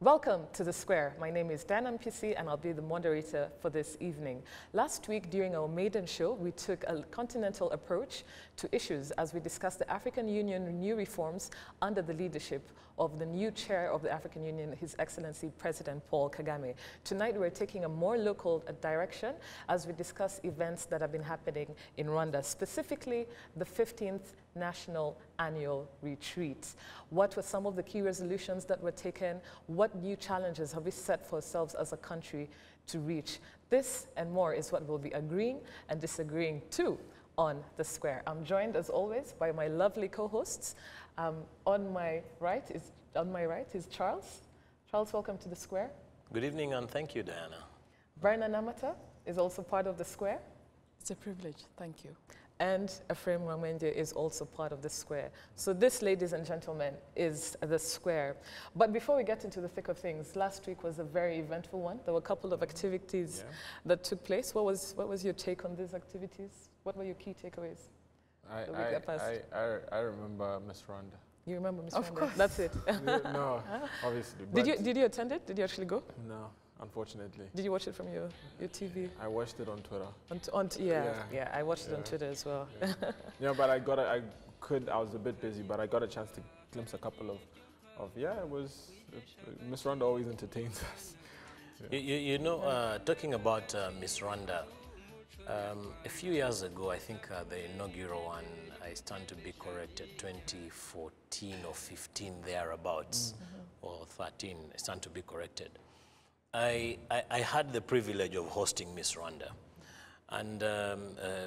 Welcome to The Square. My name is Dan MPC and I'll be the moderator for this evening. Last week during our maiden show, we took a continental approach to issues as we discussed the African Union new reforms under the leadership of the new chair of the African Union, His Excellency President Paul Kagame. Tonight we're taking a more local direction as we discuss events that have been happening in Rwanda, specifically the 15th National Annual Retreat. What were some of the key resolutions that were taken? What new challenges have we set for ourselves as a country to reach? This and more is what we'll be agreeing and disagreeing to on The Square. I'm joined as always by my lovely co-hosts. On my right is Charles. Charles, welcome to The Square. Good evening and thank you, Diana. Verna Namata is also part of The Square. It's a privilege, thank you. And Ephraim Ramende is also part of The Square. So this, ladies and gentlemen, is The Square. But before we get into the thick of things, last week was a very eventful one. There were a couple of activities that took place. What was your take on these activities? What were your key takeaways? I remember Miss Rwanda. You remember Miss Rwanda? Of course. That's it. No, obviously. Did you attend it? Did you actually go? No, unfortunately. Did you watch it from your TV? I watched it on Twitter. Yeah, I watched it on Twitter as well. Yeah, but I was a bit busy, but I got a chance to glimpse a couple of Miss Rwanda always entertains us. Yeah. You know, talking about Miss Rwanda, a few years ago, I think the inaugural one, I stand to be corrected, 2014 or 15 thereabouts, or 13, I stand to be corrected. I had the privilege of hosting Miss Rwanda. And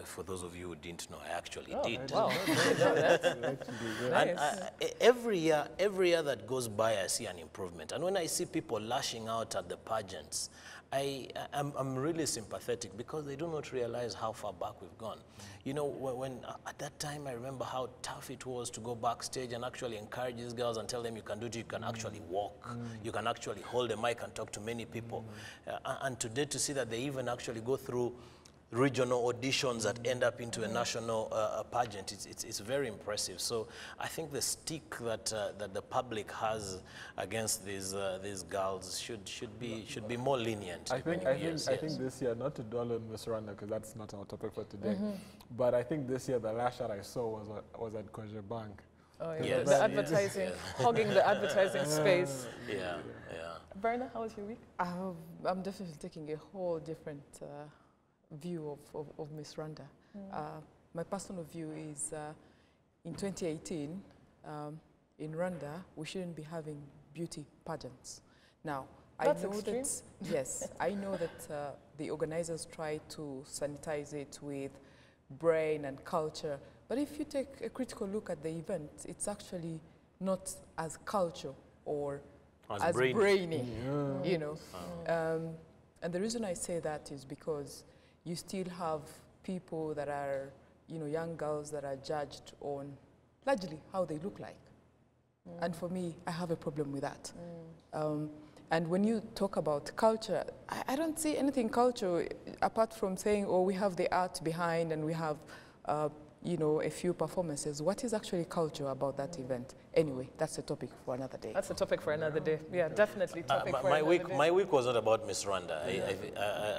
for those of you who didn't know, I actually did. Wow. And every year that goes by, I see an improvement. And when I see people lashing out at the pageants, I'm really sympathetic because they do not realize how far back we've gone. You know, when at that time, I remember how tough it was to go backstage and actually encourage these girls and tell them you can do it, you can actually walk, you can actually hold a mic and talk to many people. And today to see that they even actually go through regional auditions that end up into a national pageant, it's very impressive. So I think the stick that the public has against these girls should be more lenient. I think this year, not to dwell on Miss Rwanda because that's not our topic for today, but I think this year the last shot I saw was at Koje Bank. Oh, yeah. Yes. The advertising, hogging the advertising space. Yeah. Berna, how was your week? I'm definitely taking a whole different view of Miss Rwanda. My personal view is in 2018, in Rwanda, we shouldn't be having beauty pageants. Now, That's I know extreme. that, yes, I know that the organizers try to sanitize it with brain and culture, but if you take a critical look at the event, it's actually not as culture or as brainy, you know. And the reason I say that is because you still have people that are, you know, young girls that are judged on largely how they look like. And for me, I have a problem with that. And when you talk about culture, I don't see anything cultural apart from saying, oh, we have the art behind and we have, you know, a few performances. What is actually culture about that event? Anyway, that's a topic for another day. That's a topic for another day. Yeah, definitely topic for another day. My week was not about Miss Rwanda.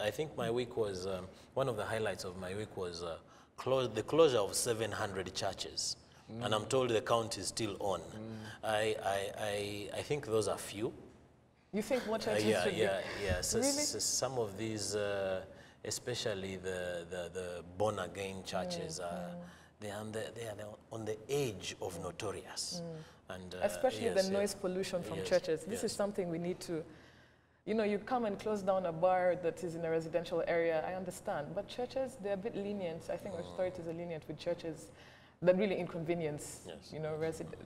I think my week was, one of the highlights of my week was the closure of 700 churches. And I'm told the count is still on. I think those are few. You think more churches should be? Yeah. So, Really? so some of these, especially the born-again churches, they are on the edge of notorious. And, especially the noise pollution from churches. This is something we need to, you know, you come and close down a bar that is in a residential area, I understand. But churches, they're a bit lenient. I think authorities are lenient with churches that really inconvenience, you know,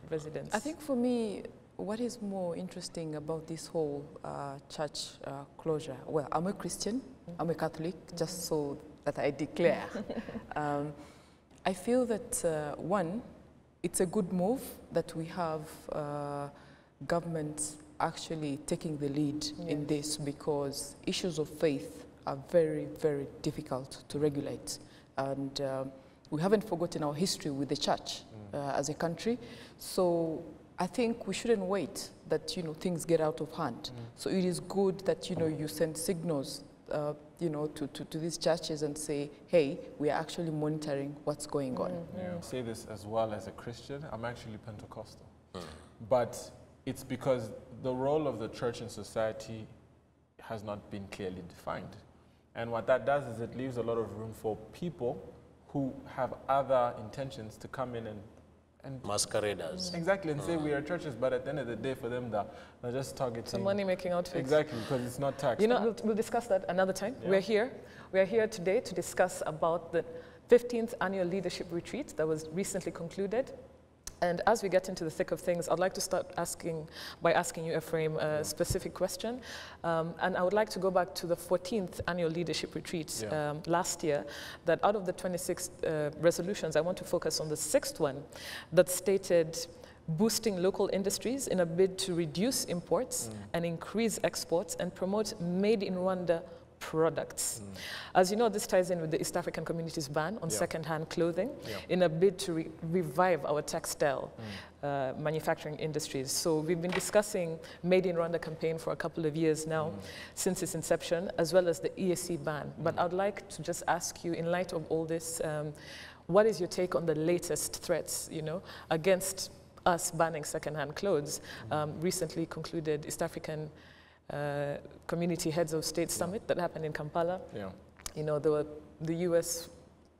residents. I think for me, what is more interesting about this whole church closure, well, I'm a Christian, I'm a Catholic, just so that I declare. I feel that, one, it's a good move that we have governments actually taking the lead in this because issues of faith are very, very difficult to regulate. And we haven't forgotten our history with the church as a country. So I think we shouldn't wait that, things get out of hand. So it is good that, you send signals, to these churches and say, hey, we are actually monitoring what's going on. I say this as well as a Christian. I'm actually Pentecostal. But it's because the role of the church in society has not been clearly defined. And what that does is it leaves a lot of room for people who have other intentions to come in and masqueraders. Exactly, and say we are churches, but at the end of the day, for them, they're just targeting some money-making outfits. Exactly, because it's not taxed. We'll discuss that another time. Yeah. We're here today to discuss about the 15th annual leadership retreat that was recently concluded. And as we get into the thick of things, I'd like to start by asking you, Ephraim, a specific question. And I would like to go back to the 14th annual leadership retreat last year, that out of the 26 resolutions, I want to focus on the 6th one that stated boosting local industries in a bid to reduce imports and increase exports and promote made in Rwanda products. As you know, this ties in with the East African community's ban on second-hand clothing in a bid to revive our textile manufacturing industries. So we've been discussing Made in Rwanda campaign for a couple of years now, since its inception, as well as the EAC ban. But I'd like to just ask you, in light of all this, what is your take on the latest threats, against us banning second-hand clothes? Recently concluded East African Community Heads of State Summit that happened in Kampala. The US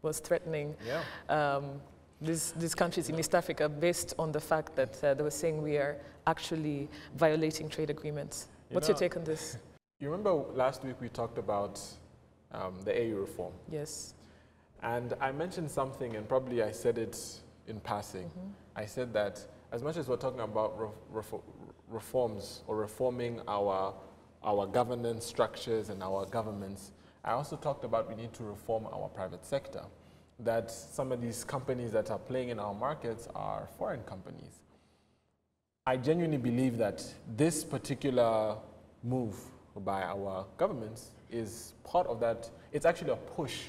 was threatening these countries in East Africa based on the fact that they were saying we are actually violating trade agreements. What's your take on this? You remember last week we talked about the AU reform? Yes. And I mentioned something, and probably I said it in passing. I said that as much as we're talking about reforms or reforming our governance structures and our governments, I also talked about we need to reform our private sector, that some of these companies that are playing in our markets are foreign companies. I genuinely believe that this particular move by our governments is part of that. It's actually a push.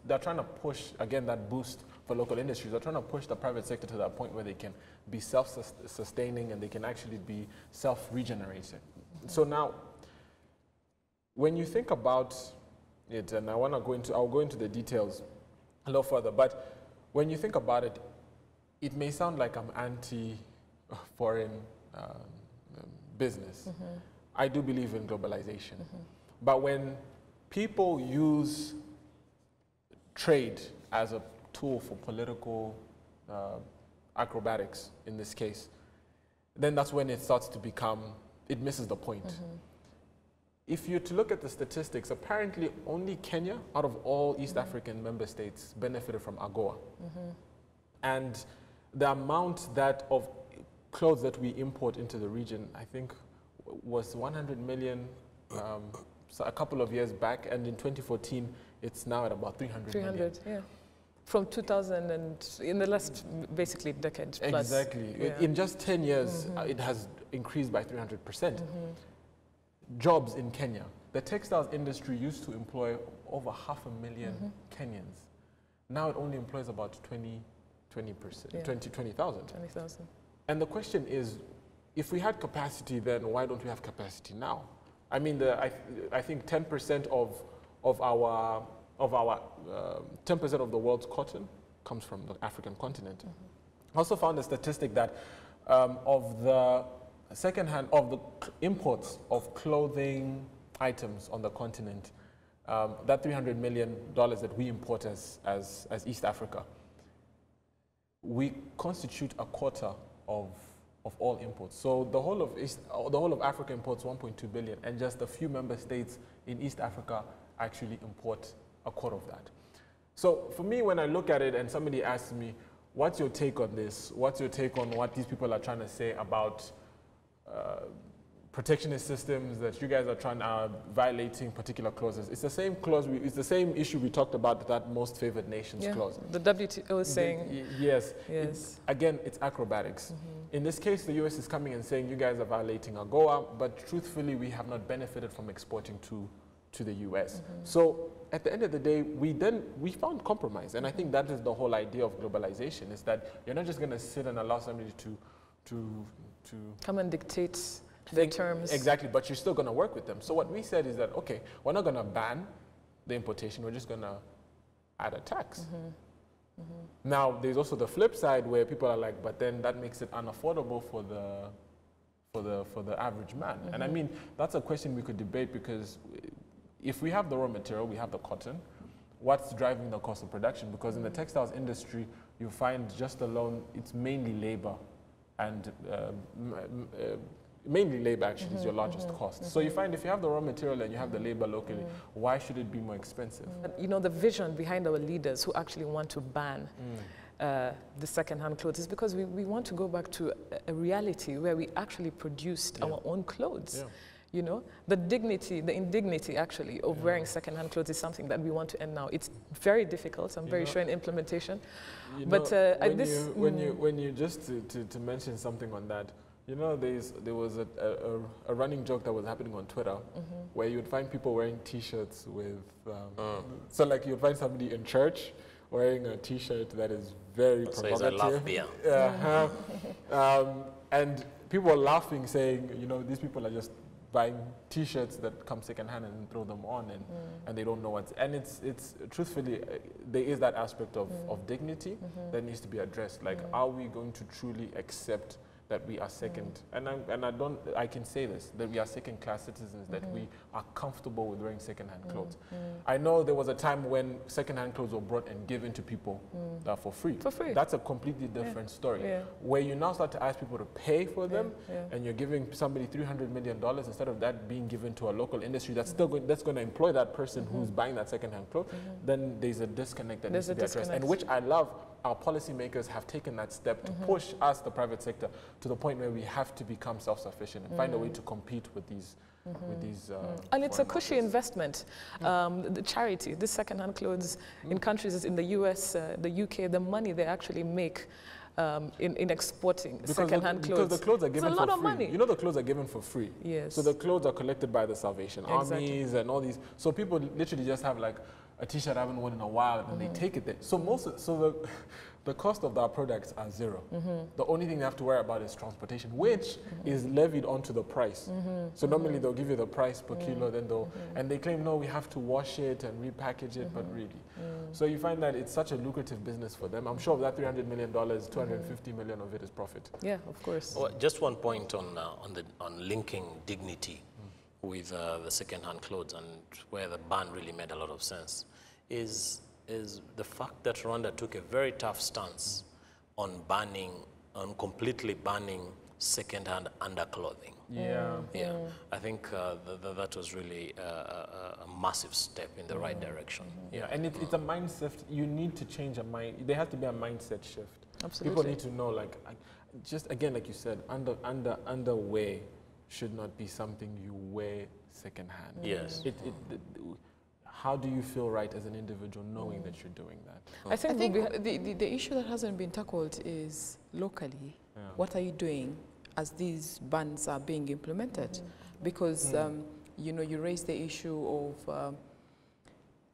They're trying to push, again, that boost for local industries. They're trying to push the private sector to that point where they can be self-sustaining and they can actually be self-regenerating. So now, when you think about it, and I'll go into the details a little further, but when you think about it, it may sound like I'm anti-foreign business. I do believe in globalization. But when people use trade as a tool for political acrobatics, in this case, then that's when it starts to become, it misses the point. If you're to look at the statistics, apparently only Kenya, out of all East African member states, benefited from AGOA. And the amount of clothes that we import into the region, I think, was 100 million a couple of years back, and in 2014, it's now at about 300 million. 300, yeah. From 2000 and in the last, basically, decade plus. Exactly. Yeah. In just 10 years, it has increased by 300%. Jobs in Kenya. The textiles industry used to employ over 500,000 Kenyans. Now it only employs about 20,000. 20,000. And the question is, if we had capacity then, why don't we have capacity now? I mean, I think 10% of our 10% of the world's cotton comes from the African continent. I also found a statistic that of the imports of clothing items on the continent, that $300 million that we import as East Africa, we constitute a quarter of all imports. So the whole of Africa imports 1.2 billion, and just a few member states in East Africa actually import a quarter of that. So for me, when I look at it and somebody asks me, what's your take on this? What's your take on what these people are trying to say about protectionist systems, that you guys are violating particular clauses? It's the same clause, it's the same issue we talked about, that most favored nations clause. The WTO is saying. Yes. Again, it's acrobatics. In this case, the US is coming and saying you guys are violating AGOA, but truthfully, we have not benefited from exporting to the US. So at the end of the day, we found compromise. And I think that is the whole idea of globalization, is that you're not just going to sit and allow somebody come and dictate the terms. Exactly, but you're still going to work with them. So what we said is that, okay, we're not going to ban the importation, we're just going to add a tax. Now, there's also the flip side where people are like, but then that makes it unaffordable for the average man. And I mean, that's a question we could debate, because if we have the raw material, we have the cotton, what's driving the cost of production? Because in the textiles industry, you find just alone, it's mainly labor, and mainly labor actually is your largest cost. So you find if you have the raw material and you have the labor locally, why should it be more expensive? You know, the vision behind our leaders who actually want to ban the second-hand clothes is because we want to go back to a reality where we actually produced our own clothes. You know, the dignity, the indignity actually of wearing second-hand clothes is something that we want to end now. It's very difficult, I'm very sure, in implementation. But when you just to mention something on that, you know, there was a running joke that was happening on Twitter where you would find people wearing T-shirts with, so like you'd find somebody in church wearing a T-shirt that is very provocative. I love beer. And people were laughing, saying, you know, these people are just buying T-shirts that come secondhand and throw them on, and they don't know what's. And it's truthfully, there is that aspect of dignity that needs to be addressed. Like, are we going to truly accept that we are second, I can say this, that we are second-class citizens, that we are comfortable with wearing second-hand clothes. I know there was a time when second-hand clothes were brought and given to people for free. For free. That's a completely different story. Where you now start to ask people to pay for them, and you're giving somebody $300 million instead of that being given to a local industry that's still going to employ that person who's buying that second-hand clothes, then there's a disconnect that needs to be addressed, and which I love. Our policymakers have taken that step to push us, the private sector, to the point where we have to become self-sufficient and find a way to compete with these. And it's a cushy investment. The charity, this second-hand clothes in countries in the US, the UK, the money they actually make in exporting second-hand clothes. Because the clothes are given for free. It's a lot of money. You know, the clothes are given for free. Yes. So the clothes are collected by the Salvation Armies and all these. So people literally just have like a T-shirt I haven't worn in a while, and they take it there. So the cost of our products are zero. The only thing they have to worry about is transportation, which is levied onto the price. So normally they'll give you the price per kilo, then and they claim, no, we have to wash it and repackage it, but really. So you find that it's such a lucrative business for them. I'm sure of that $300 million, 250 million of it is profit. Yeah, of course. Well, just one point on linking dignity with the second-hand clothes, and where the ban really made a lot of sense, is the fact that Rwanda took a very tough stance on completely banning second-hand underclothing. I think that was really a massive step in the right direction. And it's a mindset. You need to change a mind. There has to be a mindset shift. Absolutely. People need to know, like, just again, like you said, underwear should not be something you wear secondhand. Yes. How do you feel right as an individual knowing that you're doing that? I think the issue that hasn't been tackled is locally. What are you doing as these bans are being implemented? Because you know, you raised the issue of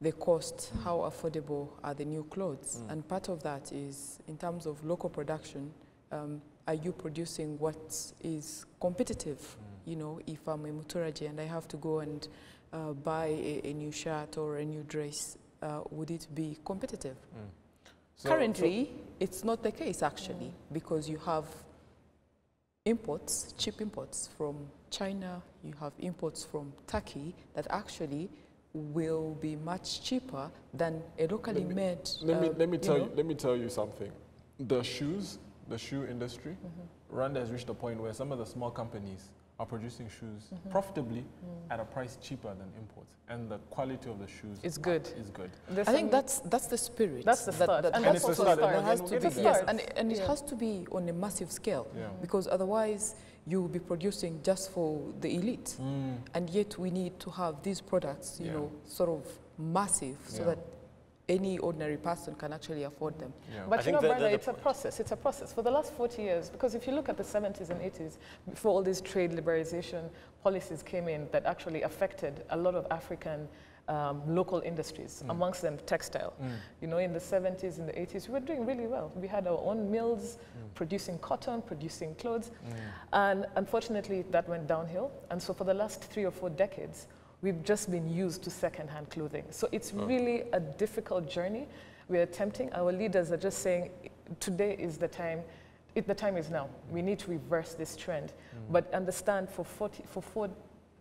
the cost, how affordable are the new clothes? And part of that is in terms of local production. Are you producing what is competitive? You know, if I'm a Muturaji and I have to go and buy a new shirt or a new dress, would it be competitive? Currently, it's not the case actually, because you have imports, cheap imports from China, you have imports from Turkey that actually will be much cheaper than a locally made. Let me tell you something. The shoe industry, Rwanda has reached a point where some of the small companies are producing shoes profitably at a price cheaper than imports, and the quality of the shoes is good. I think that's the spirit. That's the start. And that's also the start. That has to be, yes, and it has to be on a massive scale, because otherwise you will be producing just for the elite, and yet we need to have these products, you know, sort of massive, so that any ordinary person can actually afford them. But you know, brother, it's a process. It's a process. For the last 40 years, because if you look at the 70s and 80s, before all these trade liberalization policies came in that actually affected a lot of African local industries, amongst them textile. You know, in the 70s, in the 80s, we were doing really well. We had our own mills producing cotton, producing clothes, and unfortunately that went downhill. And so for the last 3 or 4 decades, we've just been used to second-hand clothing. So it's really a difficult journey we're attempting. Our leaders are just saying, today is the time. The time is now. We need to reverse this trend. But understand, for 4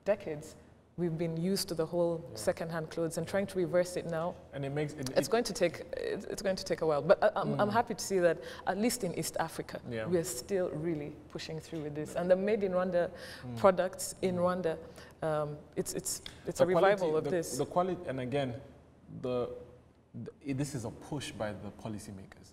decades, we've been used to the whole second-hand clothes, and trying to reverse it now. And it makes it's going to take a while. But I'm happy to see that at least in East Africa, we're still really pushing through with this. And the Made in Rwanda products in Rwanda, it's a revival of this. The quality, and again, this is a push by the policymakers.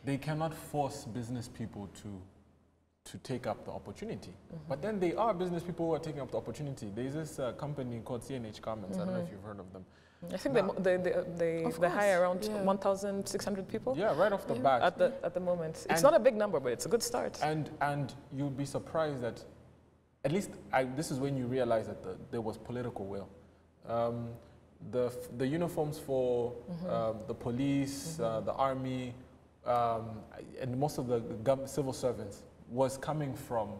They cannot force business people to take up the opportunity. But then they are business people who are taking up the opportunity. There's this company called CNH Garments. I don't know if you've heard of them. I think they hire around 1,600 people. Yeah, right off the bat. At the moment. It's not a big number, but it's a good start. And you'll be surprised that, at least this is when you realize that there was political will. The uniforms for the police, the army, and most of the civil servants was coming from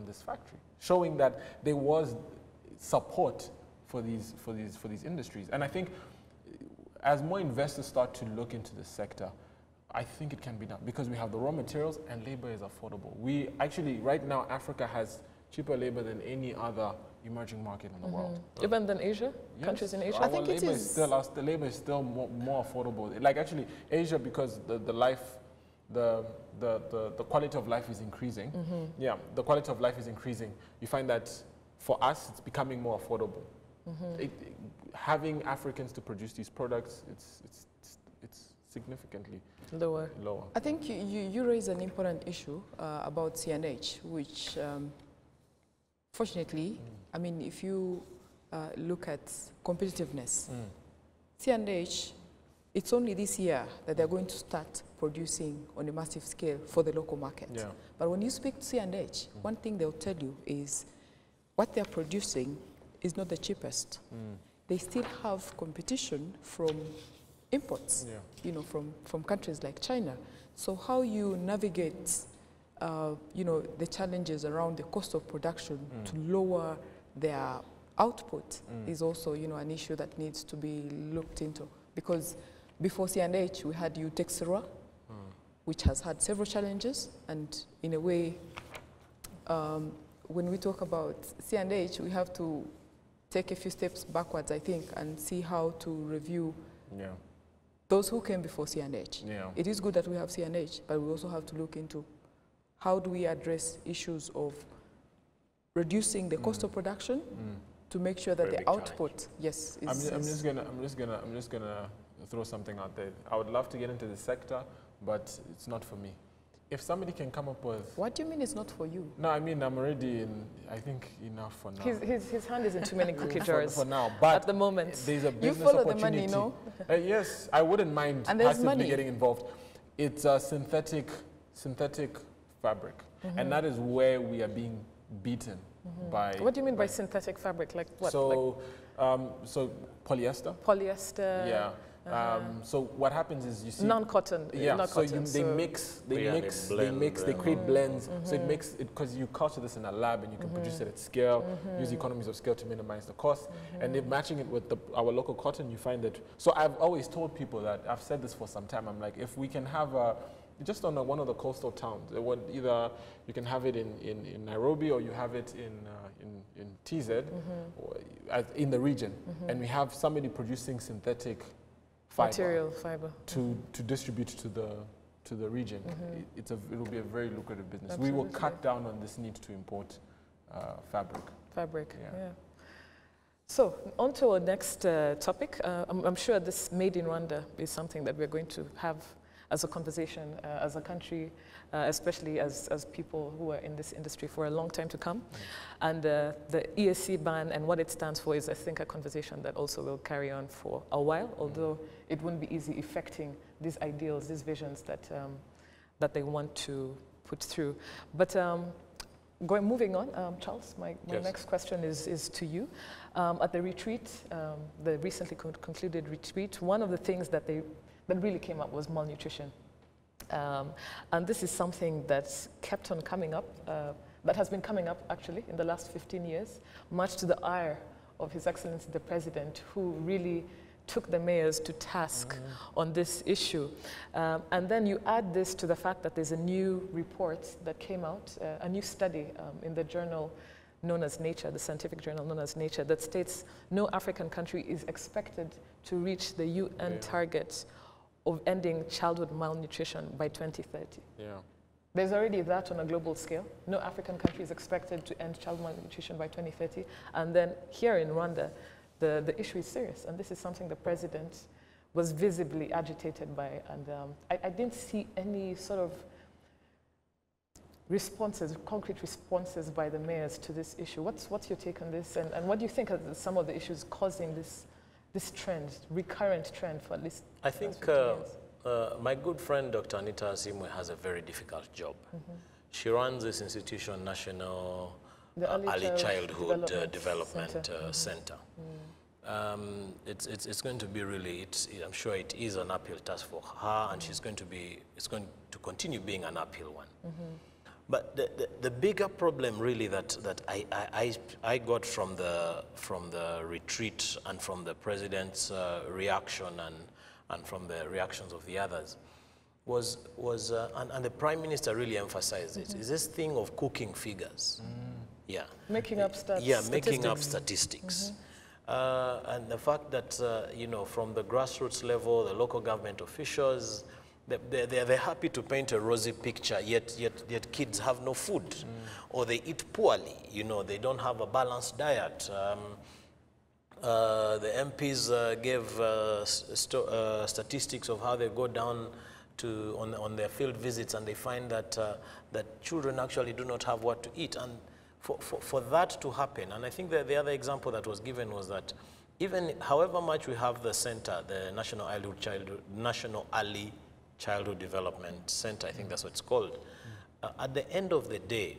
this factory, showing that there was support for these industries. And I think as more investors start to look into this sector, I think it can be done because we have the raw materials and labor is affordable. We actually, right now, Africa has cheaper labor than any other emerging market in the world. Even than Asia? Yes. Countries in Asia? I think the labor is still more affordable. Like actually, Asia, because the quality of life is increasing. Yeah, the quality of life is increasing. You find that for us, it's becoming more affordable. Having Africans to produce these products, it's significantly lower. I think you raise an important issue about CNH, which fortunately, I mean, if you look at competitiveness, CNH, it's only this year that they're going to start producing on a massive scale for the local market. Yeah. But when you speak to CNH, one thing they'll tell you is what they're producing is not the cheapest. They still have competition from imports, you know, from countries like China. So how you navigate, you know, the challenges around the cost of production to lower their output is also, you know, an issue that needs to be looked into. Because before CNH, we had Utexirwa, which has had several challenges. And in a way, when we talk about CNH, we have to take a few steps backwards, I think, and see how to review those who came before CNH. It is good that we have CNH, but we also have to look into how do we address issues of reducing the cost of production to make sure that the output, is. I'm just gonna throw something out there. I would love to get into the sector, but it's not for me. If somebody can come up with... What do you mean it's not for you? No, I mean, I'm already in, I think, enough for now. His hand is in too many cookie jars for now, but at the moment. There's a business you follow opportunity. The money, no? Yes, I wouldn't mind passively getting involved. It's a synthetic fabric, and that is where we are being beaten by... What do you mean by synthetic fabric? Like what? So, so polyester. Polyester. Yeah. So what happens is you see non-cotton. Yeah. Not so cotton, they mix, they create blends. So it makes it, because you culture this in a lab and you can produce it at scale, use economies of scale to minimize the cost, and then matching it with our local cotton, you find that. So I've always told people that, I've said this for some time. I'm like, if we can have just on one of the coastal towns, either you can have it in Nairobi or you have it in TZ, or in the region, and we have somebody producing synthetic material fiber to distribute to the region. It will be a very lucrative business. Absolutely. We will cut down on this need to import fabric. Yeah. So on to our next topic. I'm sure this Made in Rwanda is something that we're going to have as a conversation as a country, especially as people who are in this industry for a long time to come. And the ESC ban and what it stands for is, I think, a conversation that also will carry on for a while, although it wouldn't be easy effecting these ideals, these visions that, that they want to put through. But moving on, Charles, my next question is to you. At the retreat, the recently concluded retreat, one of the things that really came up was malnutrition. And this is something that's kept on coming up, that has been coming up actually in the last 15 years, much to the ire of His Excellency the President, who really took the mayors to task on this issue. And then you add this to the fact that there's a new report that came out, a new study in the journal known as Nature, the scientific journal known as Nature, that states no African country is expected to reach the UN target of ending childhood malnutrition by 2030. Yeah. There's already that on a global scale. No African country is expected to end child malnutrition by 2030. And then here in Rwanda, the issue is serious. And this is something the president was visibly agitated by. And I didn't see any sort of responses, concrete responses by the mayors to this issue. What's your take on this? And what do you think are some of the issues causing this trend, recurrent trend for at least I think my good friend Dr. Anita Asimwe has a very difficult job. She runs this institution, National Early Childhood Development Center. It's going to be really, I'm sure it is an uphill task for her, and it's going to continue being an uphill one. But the bigger problem really that I got from the retreat and from the president's reaction and from the reactions of the others was and the Prime Minister really emphasized it, is this thing of cooking figures. Yeah. Making up stats. Yeah, making up statistics. And the fact that, you know, from the grassroots level, the local government officials, they're happy to paint a rosy picture, yet kids have no food, or they eat poorly. You know, they don't have a balanced diet. The MPs gave statistics of how they go down on their field visits, and they find that that children actually do not have what to eat. And for that to happen, and I think that the other example that was given was that even however much we have the center, the National Early Childhood Development Center, I think that's what it's called, at the end of the day,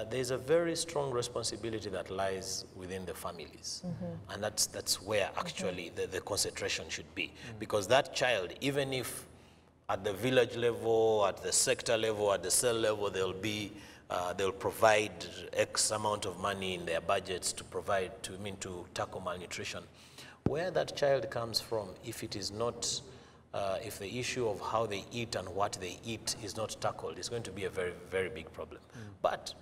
there's a very strong responsibility that lies within the families. And that's where actually the concentration should be. Because that child, even if at the village level, at the sector level, at the cell level, they'll provide X amount of money in their budgets to tackle malnutrition. Where that child comes from, if it is not, if the issue of how they eat and what they eat is not tackled, it's going to be a very, very big problem. But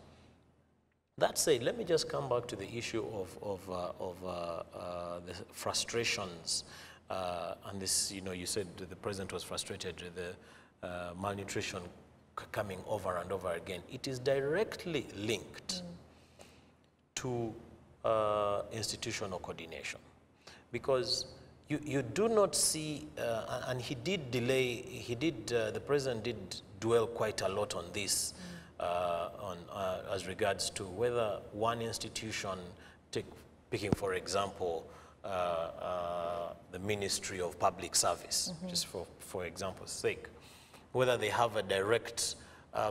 that said, let me just come back to the issue of the frustrations. And this, you know, you said the president was frustrated with the malnutrition coming over and over again. It is directly linked to institutional coordination, because you do not see, and the president did dwell quite a lot on this, as regards to whether one institution, picking for example, the Ministry of Public Service, just for example's sake, whether they have a direct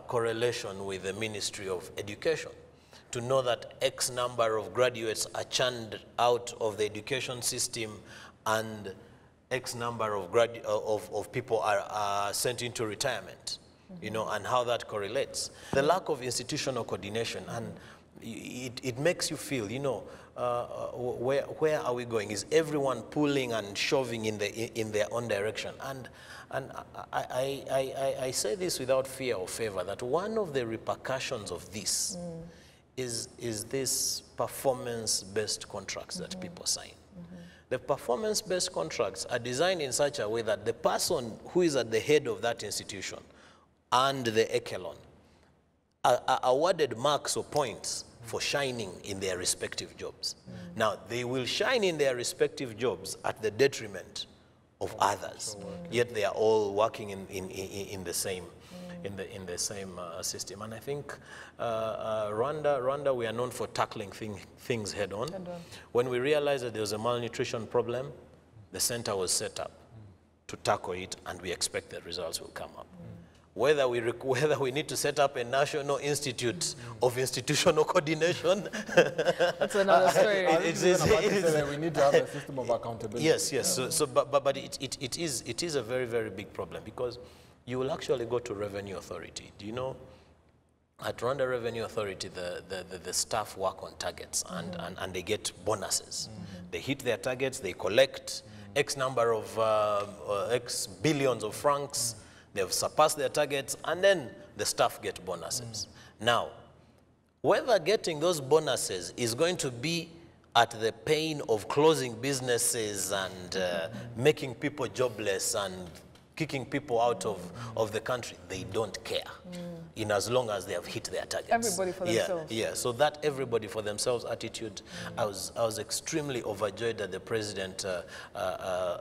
correlation with the Ministry of Education, to know that X number of graduates are churned out of the education system and X number of people are sent into retirement, you know, and how that correlates. The lack of institutional coordination, and it makes you feel, you know, where are we going? Is everyone pulling and shoving in their own direction? And I say this without fear or favor, that one of the repercussions of this is this performance-based contracts that people sign. The performance-based contracts are designed in such a way that the person who is at the head of that institution and the echelon are awarded marks or points for shining in their respective jobs. Now, they will shine in their respective jobs at the detriment of others, yet they are all working in the same system. And I think Rwanda, we are known for tackling things head on. When we realized that there was a malnutrition problem, the center was set up to tackle it, and we expect the results will come up. whether we need to set up a national institute of institutional coordination. That's another story. We need to have a system of accountability. Yes, yes. But it is a very, very big problem, because you will actually go to Revenue Authority. Do you know, at Rwanda Revenue Authority, the staff work on targets, and they get bonuses. They hit their targets, they collect X number of X billions of francs. They've surpassed their targets, and then the staff get bonuses. Now, whether getting those bonuses is going to be at the pain of closing businesses and making people jobless and kicking people out of the country, they don't care, in as long as they have hit their targets. Everybody for themselves. Yeah, so that everybody for themselves attitude, I was extremely overjoyed that the president,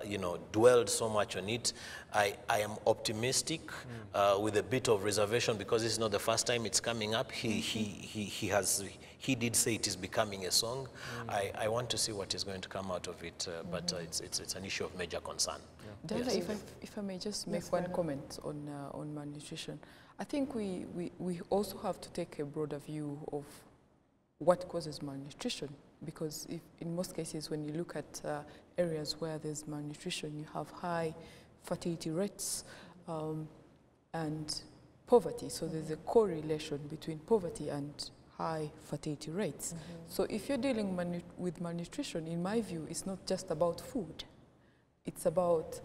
you know, dwelled so much on it. I am optimistic with a bit of reservation, because this is not the first time it's coming up. He did say it is becoming a song. I want to see what is going to come out of it, but it's an issue of major concern. Diana, Yes. if I may just make one comment on malnutrition, I think we also have to take a broader view of what causes malnutrition, because in most cases, when you look at areas where there's malnutrition, you have high fertility rates and poverty. So there's a correlation between poverty and high fertility rates. So if you're dealing with malnutrition, in my view, it's not just about food. It's about,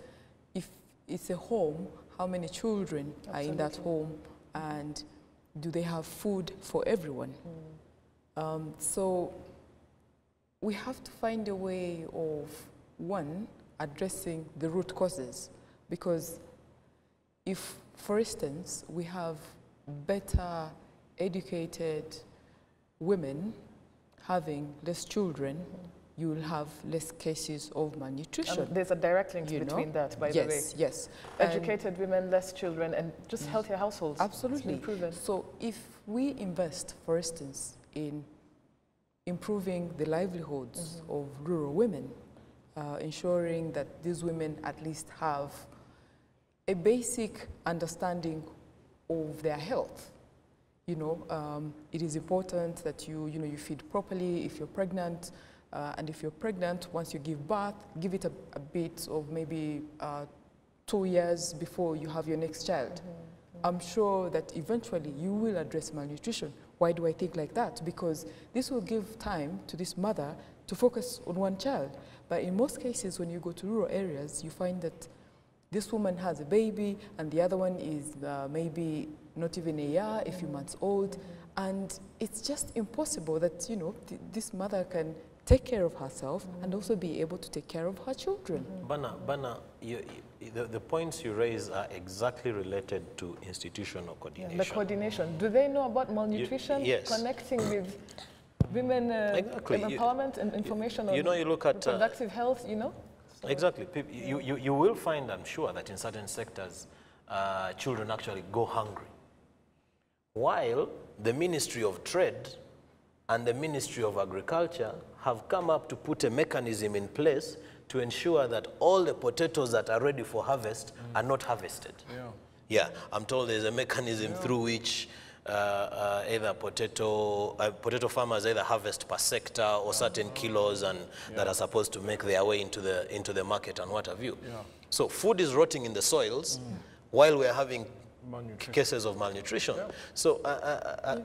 if it's a home, how many children are in that home, and do they have food for everyone? So we have to find a way of, one, addressing the root causes, because if, for instance, we have better educated women having less children, you will have less cases of malnutrition. There's a direct link between that, by the way. Yes, yes. Educated women, less children, and just healthier households. Absolutely. Proven. So if we invest, for instance, in improving the livelihoods of rural women, ensuring that these women at least have a basic understanding of their health. You know, it is important that you feed properly if you're pregnant. And if you're pregnant, once you give birth, give it a bit of maybe 2 years before you have your next child. I'm sure that eventually you will address malnutrition. Why do I think like that? Because this will give time to this mother to focus on one child. But in most cases, when you go to rural areas, you find that this woman has a baby and the other one is maybe not even a year, a few months old. And it's just impossible that, this mother can take care of herself and also be able to take care of her children. Bana, the points you raise are exactly related to institutional coordination. The coordination. Do they know about malnutrition? Yes. Connecting with women empowerment and information on you look at reproductive health, So exactly. You will find, I'm sure, that in certain sectors, children actually go hungry. While the Ministry of Trade and the Ministry of Agriculture have come up to put a mechanism in place to ensure that all the potatoes that are ready for harvest are not harvested. Yeah, I'm told there's a mechanism through which either potato farmers either harvest per sector or certain kilos and that are supposed to make their way into the market and what have you. So food is rotting in the soils while we're having cases of malnutrition. So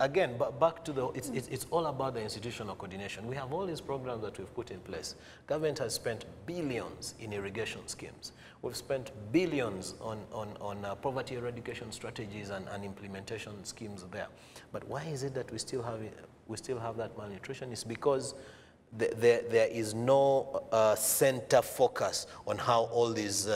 again, back to it's all about the institutional coordination. We have all these programs that we've put in place. Government has spent billions in irrigation schemes. We've spent billions on poverty eradication strategies and implementation schemes there. But why is it that we still have that malnutrition? It's because there is no center focus on how all these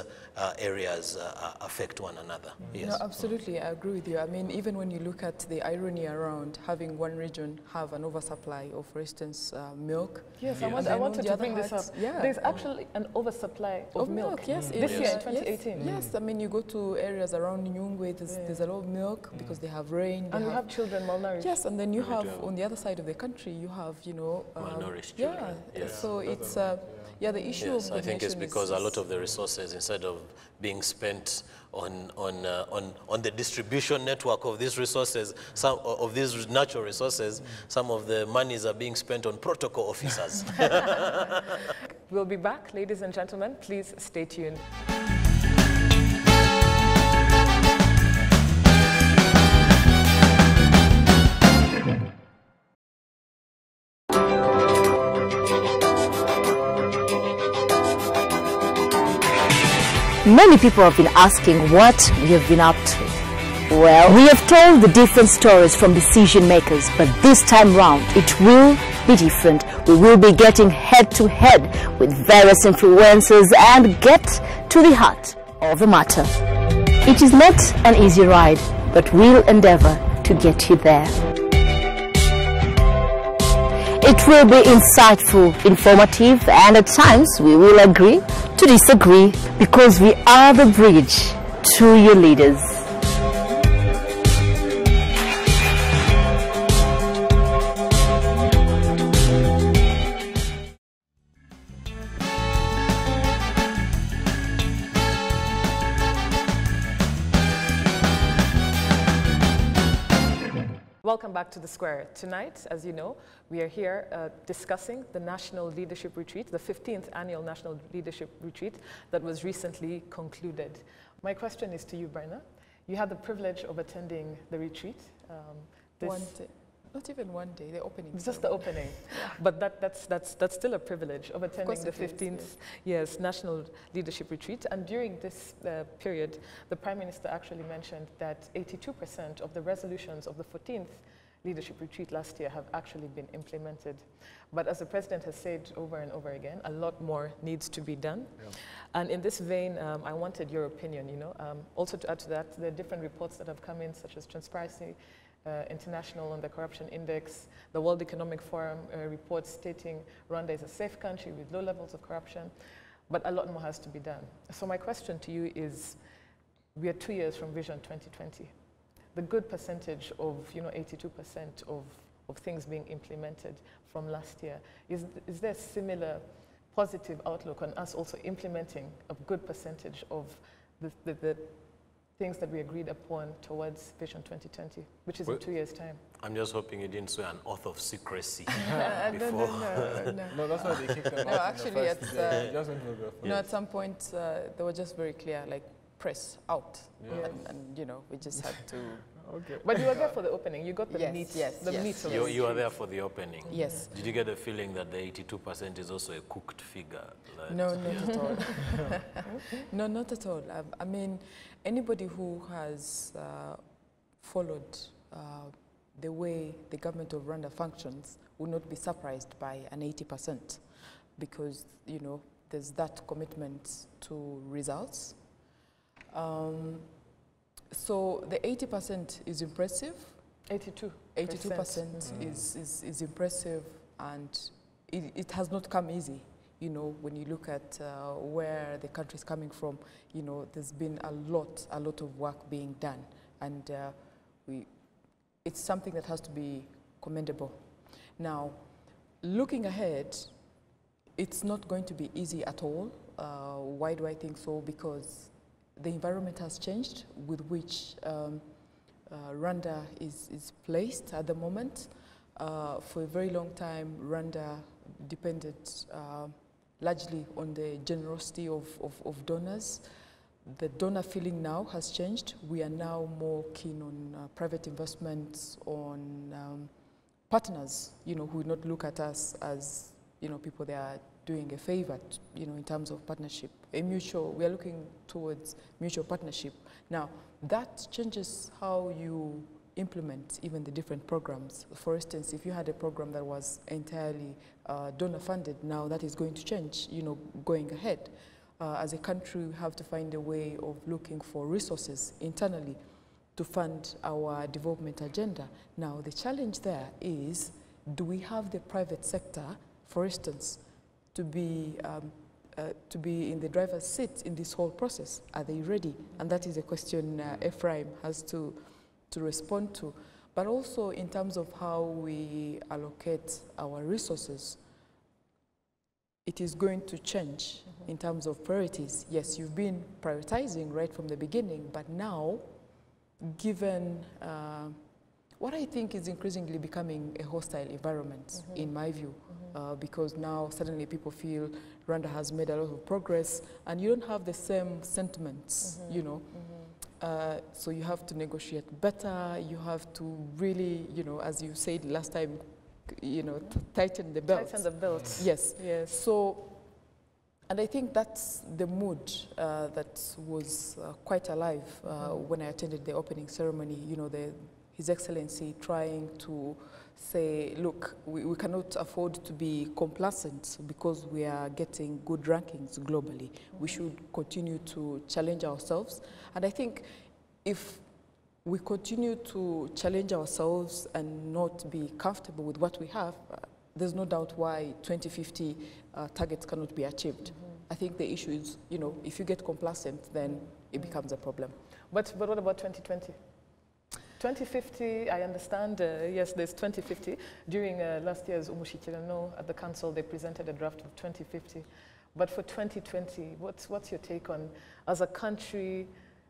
areas affect one another. Yes. No, absolutely, I agree with you. I mean, even when you look at the irony around having one region have an oversupply of, for instance, milk. Yes, I wanted to bring this up. There's actually an oversupply of milk. Yes, this year in 2018. Yes, I mean, you go to areas around Nyungwe, there's a lot of milk because they have rain. And we have children malnourished. Yes, and then you have, on the other side of the country, you have, malnourished children. Yes. So it's the issue of I think it's because a lot of the resources, instead of being spent on the distribution network of these resources, some of these natural resources, some of the monies are being spent on protocol officers. We'll be back, ladies and gentlemen. Please stay tuned. Many people have been asking what we have been up to. Well, we have told the different stories from decision makers, but this time round it will be different. We will be getting head to head with various influencers and get to the heart of the matter. It is not an easy ride, but we'll endeavor to get you there. It will be insightful, informative, and at times we will agree to disagree, because we are the bridge to your leaders. Welcome back to The Square. Tonight, as you know, we are here discussing the National Leadership Retreat, the 15th Annual National Leadership Retreat that was recently concluded. My question is to you, Bryna. You had the privilege of attending the retreat. One day. Not even one day, the opening. Just the opening. But that's still a privilege of attending the 15th National Leadership Retreat. And during this period, the Prime Minister actually mentioned that 82% of the resolutions of the 14th Leadership Retreat last year have actually been implemented. But as the President has said over and over again, a lot more needs to be done. Yeah. And in this vein, I wanted your opinion, also to add to that, there are different reports that have come in, such as Transparency International on the Corruption Index, the World Economic Forum report stating Rwanda is a safe country with low levels of corruption, but a lot more has to be done. So my question to you is, we are 2 years from Vision 2020. The good percentage of, 82% of things being implemented from last year. Is there a similar positive outlook on us also implementing a good percentage of the things that we agreed upon towards Vision 2020, which is in 2 years' time? I'm just hoping you didn't swear an oath of secrecy before. No, that's why they kicked them out. No, actually, at some point, they were just very clear, like, press out. Yes. And we just had to... Okay. But you were there for the opening. You got the meat. Yes. Meat of you were there for the opening. Yes. Did you get the feeling that the 82% is also a cooked figure? No, not at all. No, not at all. I mean, anybody who has followed the way the government of Rwanda functions will not be surprised by an 80%, because there's that commitment to results. So the 80% is impressive. 82% is impressive, and it has not come easy. When you look at where the country is coming from, there's been a lot of work being done, and it's something that has to be commendable. Now, looking ahead, it's not going to be easy at all. Why do I think so? Because the environment has changed with which Rwanda is placed at the moment. For a very long time, Rwanda depended largely on the generosity of donors. The donor feeling now has changed. We are now more keen on private investments, on partners, who would not look at us as, people they are doing a favor, in terms of partnership. We are looking towards mutual partnership. Now, that changes how you implement even the different programs. For instance, if you had a program that was entirely donor funded, now that is going to change, going ahead. As a country, we have to find a way of looking for resources internally to fund our development agenda. Now, the challenge there is, do we have the private sector, for instance, to be in the driver's seat in this whole process? Are they ready? And that is a question Ephraim has to respond to. But also in terms of how we allocate our resources, it is going to change in terms of priorities. Yes, you've been prioritizing right from the beginning, but now, given what I think is increasingly becoming a hostile environment, in my view, because now suddenly people feel Rwanda has made a lot of progress, and you don't have the same sentiments, you know. So you have to negotiate better, you have to really, you know, as you said last time, you know, tighten the belt. Tighten the belt. Yes. Yes. So, and I think that's the mood that was quite alive when I attended the opening ceremony. You know, His Excellency trying to say, look, we cannot afford to be complacent because we are getting good rankings globally. We should continue to challenge ourselves. And I think if we continue to challenge ourselves and not be comfortable with what we have, there's no doubt why 2050 targets cannot be achieved. I think the issue is, you know, if you get complacent, then it becomes a problem. But what about 2020? 2050, I understand, yes, there's 2050. During last year's Umushikirano at the council, they presented a draft of 2050. But for 2020, what's your take on, as a country,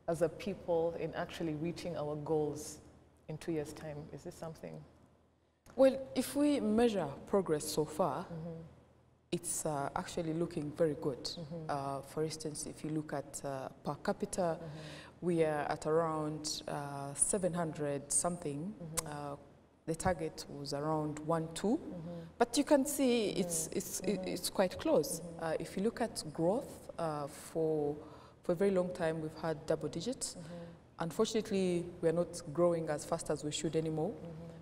as a people, in actually reaching our goals in 2 years' time? Is this something? Well, if we measure progress so far, it's actually looking very good. For instance, if you look at per capita, we are at around 700 something. The target was around 1.2, but you can see it's quite close. If you look at growth, for a very long time we've had double digits. Unfortunately, we are not growing as fast as we should anymore.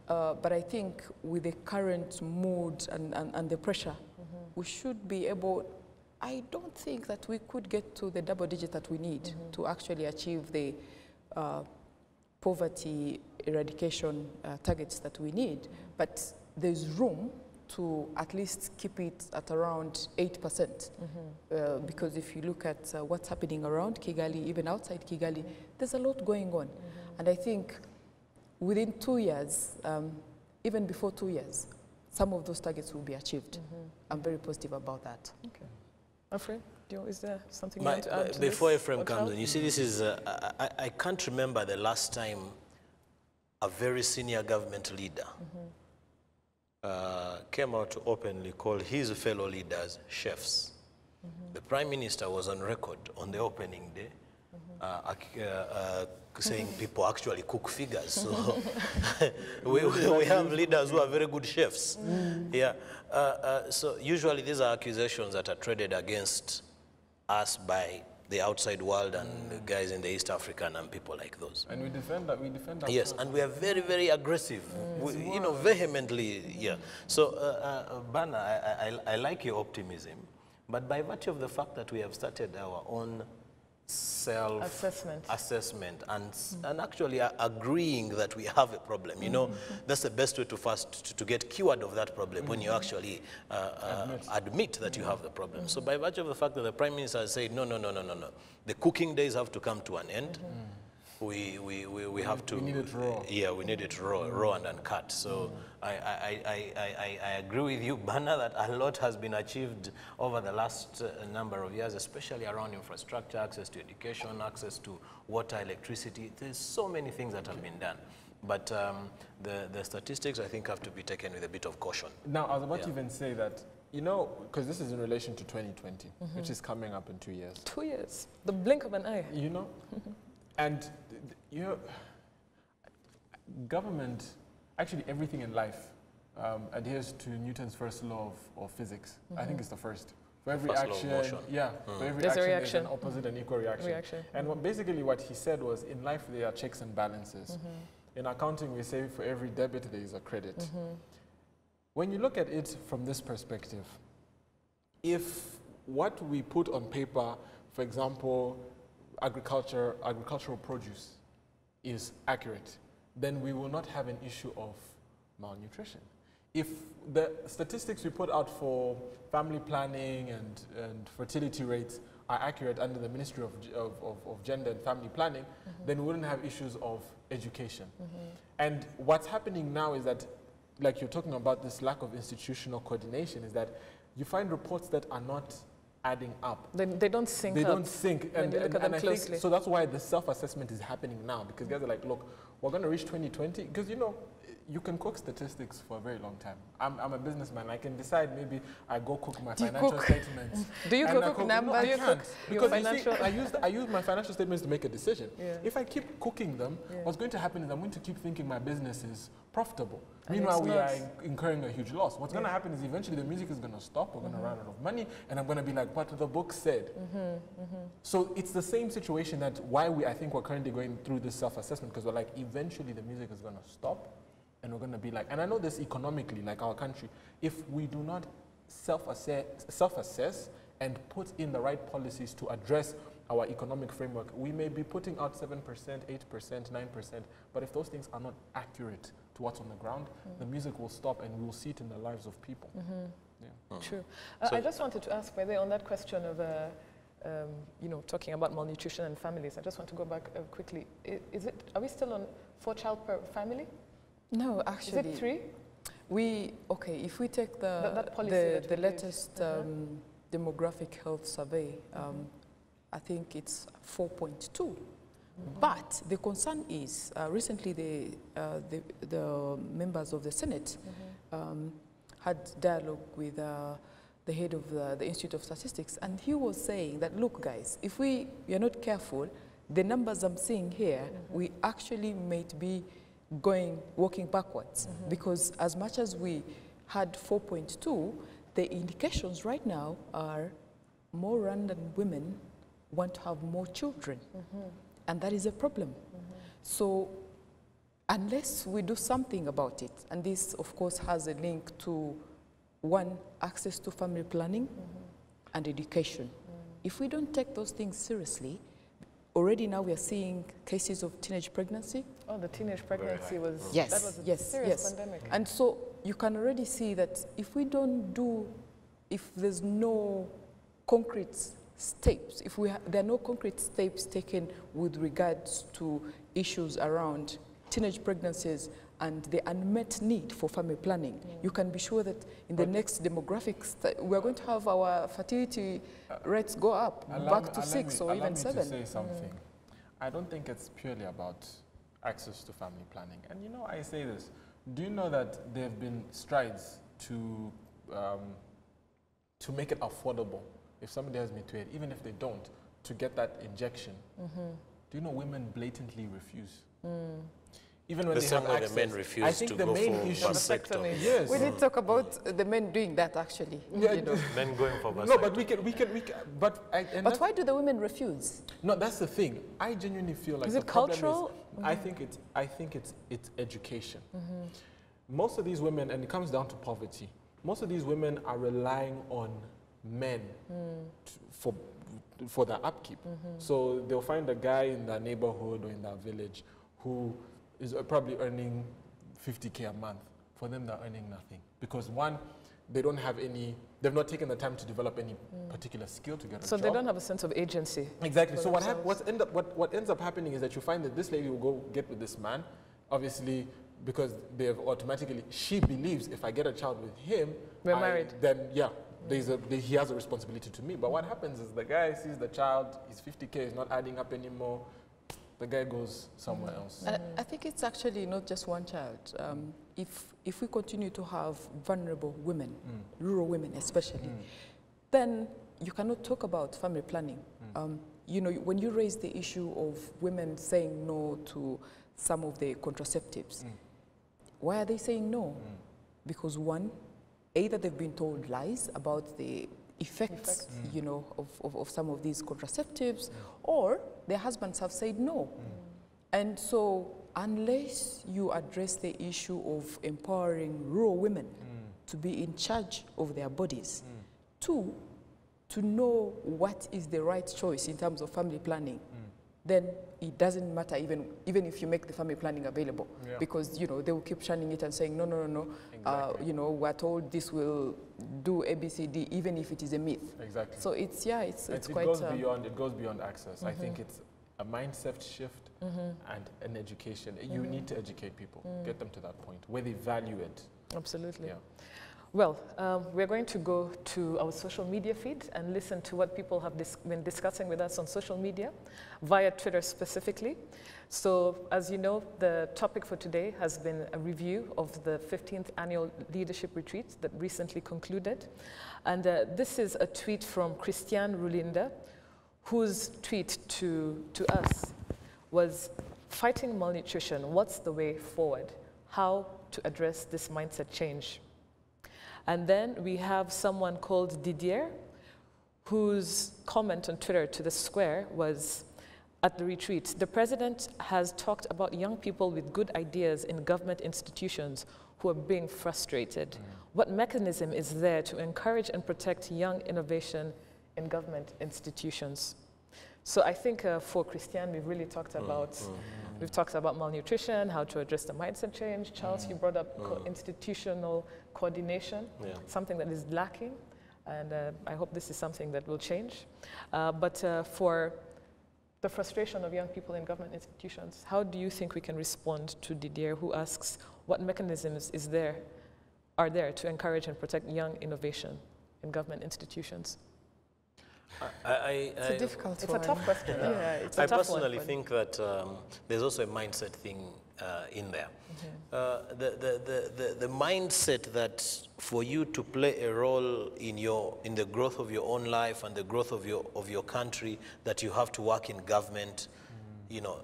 But I think with the current mood and the pressure, we should be able, I don't think that we could get to the double digit that we need to actually achieve the poverty eradication targets that we need. But there's room to at least keep it at around 8%. Because if you look at what's happening around Kigali, even outside Kigali, there's a lot going on. And I think within 2 years, even before 2 years, some of those targets will be achieved. I'm very positive about that. Okay. Alfred, is there something you want to add to before this? Ephraim comes in, you see, this is, I can't remember the last time a very senior government leader came out to openly call his fellow leaders chefs. The Prime Minister was on record on the opening day saying people actually cook figures. So we have leaders who are very good chefs. Yeah. So usually these are accusations that are traded against us by the outside world and the guys in the East African and people like those. And we defend ourselves. Yes, and we are very, very aggressive, you know, vehemently, yeah. So, Bana, I like your optimism, but by virtue of the fact that we have started our own self-assessment and actually agreeing that we have a problem, you know, that's the best way to get cured of that problem, when you actually admit that you have the problem. So by virtue of the fact that the Prime Minister has said, no, the cooking days have to come to an end. We have to. We need it raw. Yeah, we need it raw and uncut. So I agree with you, Bana, that a lot has been achieved over the last number of years, especially around infrastructure, access to education, access to water, electricity. There's so many things that have been done. But the statistics, I think, have to be taken with a bit of caution. Now, I was about to even say that, you know, because this is in relation to 2020, which is coming up in 2 years. 2 years, the blink of an eye. You know? And, you know, government, actually everything in life adheres to Newton's first law of physics. I think it's the first. For every action, for every action, there's an opposite and equal reaction. And basically what he said was, in life there are checks and balances. In accounting, we say for every debit there is a credit. When you look at it from this perspective, if what we put on paper, for example, agricultural produce, is accurate, then we will not have an issue of malnutrition. If the statistics we put out for family planning and fertility rates are accurate under the Ministry of Gender and Family Planning, then we wouldn't have issues of education. And what's happening now is that like you're talking about this lack of institutional coordination, is that you find reports that are not adding up. They don't sync They up. don't sync. And you look at them I closely. think, so that's why the self-assessment is happening now, because guys are like, look, we're going to reach 2020, because, you know, you can cook statistics for a very long time. I'm a businessman. I can decide maybe I go cook my financial statements. Do you cook numbers? No, I Do you can't. cook Because financial? you see, I use my financial statements to make a decision. Yeah. If I keep cooking them, what's going to happen is I'm going to keep thinking my business is profitable. And Meanwhile, it's we not. are incurring a huge loss. What's going to happen is eventually the music is going to stop. We're going to run out of money, and I'm going to be like, what the book said. So it's the same situation that I think we're currently going through this self-assessment, because we're like, eventually the music is going to stop. And we're going to be like, and I know this economically, like our country, if we do not self-assess and put in the right policies to address our economic framework, we may be putting out 7%, 8%, 9%, but if those things are not accurate to what's on the ground, the music will stop and we'll see it in the lives of people. True. I just wanted to ask, by the way, on that question of, you know, talking about malnutrition and families, I just want to go back quickly. Are we still on 4 child per family? No, actually. Is it 3? If we take the latest demographic health survey, I think it's 4.2. But the concern is, recently the members of the Senate had dialogue with the head of the Institute of Statistics, and he was saying that, look guys, if we are not careful, the numbers I'm seeing here, we actually might be walking backwards, because as much as we had 4.2, the indications right now are more Rwandan women want to have more children, and that is a problem. So unless we do something about it, and this of course has a link to, one, access to family planning and education. If we don't take those things seriously, already now we are seeing cases of teenage pregnancy. Oh, the teenage pregnancy was, yes, that was a serious pandemic. And so you can already see that if we don't if there's no concrete steps, there are no concrete steps taken with regards to issues around teenage pregnancies and the unmet need for family planning, you can be sure that in the next demographics, we're going to have our fertility rates go up back to 6 or even 7. Allow me to say something. I don't think it's purely about access to family planning. And you know, I say this, do you know that there have been strides to make it affordable if somebody has mid-weight, even if they don't, to get that injection? Do you know women blatantly refuse? Even when they have access. The men refuse I think to the go main for issue, vasectomy. yes. We did talk about the men doing that actually. Yeah, you know. Men going for vasectomy. No, but we can. But why do the women refuse? No, that's the thing. I genuinely feel like Is the it problem cultural? I think it's education. Most of these women, and it comes down to poverty. Most of these women are relying on men for their upkeep. So they'll find a guy in their neighborhood or in their village who is probably earning 50K a month. For them, they're earning nothing. Because one, they don't have any, they've not taken the time to develop any particular skill to get a job. So they don't have a sense of agency. Exactly. So what ends up happening is that you find that this lady will go get with this man, obviously, because they have automatically, she believes if I get a child with him, we're married. Then yeah, he has a responsibility to me. But what happens is the guy sees the child, his 50K is not adding up anymore, the guy goes somewhere else. I think it's actually not just one child. If we continue to have vulnerable women, rural women especially, then you cannot talk about family planning. You know, when you raise the issue of women saying no to some of the contraceptives, why are they saying no? Because one, either they've been told lies about the effects, you know, of some of these contraceptives, or their husbands have said no. And so unless you address the issue of empowering rural women to be in charge of their bodies, two, to know what is the right choice in terms of family planning, then it doesn't matter even if you make the family planning available, because you know they will keep shunning it and saying no. Exactly. You know, we're told this will do ABCD, even if it is a myth. Exactly. So it's it quite goes beyond access. I think it's a mindset shift and an education. You need to educate people, get them to that point where they value it. Absolutely. Yeah. Well, we're going to go to our social media feed and listen to what people have been discussing with us on social media, via Twitter specifically. So, as you know, the topic for today has been a review of the 15th Annual Leadership Retreat that recently concluded. And this is a tweet from Christiane Rulinda, whose tweet to us was, "Fighting malnutrition, what's the way forward? How to address this mindset change?" And then we have someone called Didier, whose comment on Twitter to the Square was, "At the retreat, the president has talked about young people with good ideas in government institutions who are being frustrated. What mechanism is there to encourage and protect young innovation in government institutions?" So I think for Christiane, we've really talked about, we've talked about malnutrition, how to address the mindset change. Charles, you brought up institutional coordination, something that is lacking, and I hope this is something that will change. But for the frustration of young people in government institutions, how do you think we can respond to Didier, who asks, what mechanisms are there to encourage and protect young innovation in government institutions? It's a difficult one. It's a tough question. Yeah, it's a I tough personally one, think that there's also a mindset thing in there. The mindset that for you to play a role in the growth of your own life and the growth of your country, that you have to work in government, you know,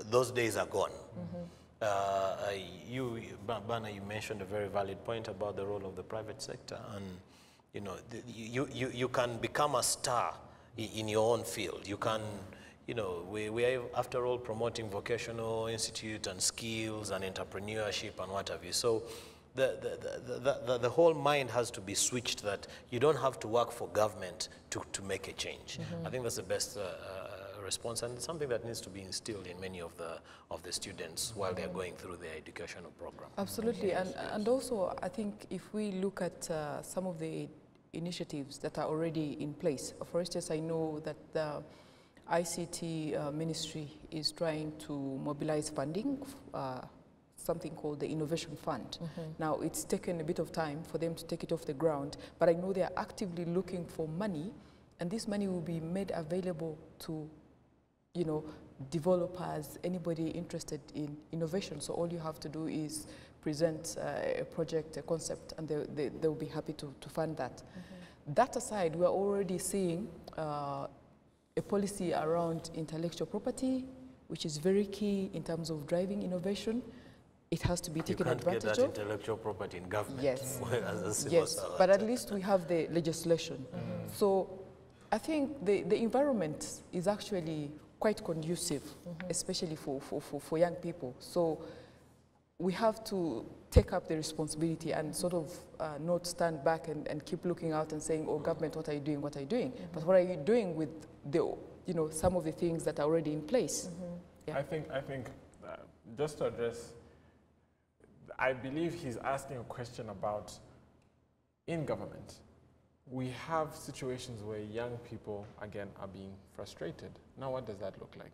those days are gone. Bana, you mentioned a very valid point about the role of the private sector, and you know, you can become a star in your own field. You can, you know, we are after all promoting vocational institute and skills and entrepreneurship and what have you. So the whole mind has to be switched that you don't have to work for government to make a change. I think that's the best response, and it's something that needs to be instilled in many of the students while they're going through their educational program. Absolutely, and also I think if we look at some of the initiatives that are already in place. For instance, I know that the ICT ministry is trying to mobilize funding, something called the Innovation Fund. Now, it's taken a bit of time for them to take it off the ground, but I know they are actively looking for money, and this money will be made available to, you know, developers, anybody interested in innovation. So all you have to do is present a project, a concept, and they'll be happy to fund that. That aside, we're already seeing a policy around intellectual property, which is very key in terms of driving innovation. It has to be taken advantage of. You can't get that intellectual property in government. Yes, yes, but at least we have the legislation. So I think the environment is actually quite conducive, especially for young people. So we have to take up the responsibility and sort of not stand back and keep looking out and saying, oh, government, what are you doing, what are you doing? But what are you doing with the, you know, some of the things that are already in place? Yeah. I think just to address, I believe he's asking a question about, in government, we have situations where young people, again, are being frustrated. Now, what does that look like?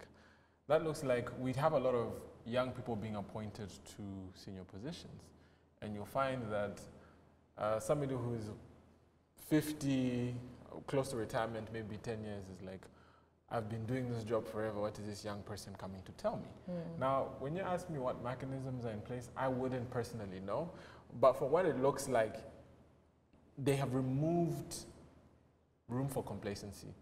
That looks like we have a lot of young people being appointed to senior positions. And you'll find that somebody who is 50, close to retirement, maybe 10 years, is like, I've been doing this job forever, what is this young person coming to tell me? Now, when you ask me what mechanisms are in place, I wouldn't personally know. But for what it looks like, they have removed room for complacency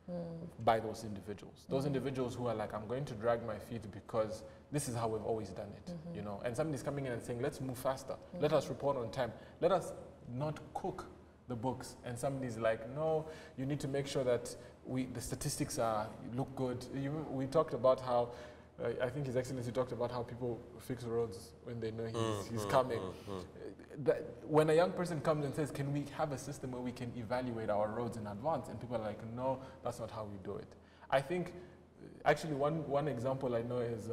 by those individuals. Those individuals who are like, I'm going to drag my feet because this is how we've always done it, you know. And somebody's coming in and saying, let's move faster. Let us report on time. Let us not cook the books. And somebody's like, no, you need to make sure that the statistics look good. We talked about how, I think His Excellency talked about how people fix roads when they know he's coming. When a young person comes and says, can we have a system where we can evaluate our roads in advance? And people are like, no, that's not how we do it. I think, actually, one example I know is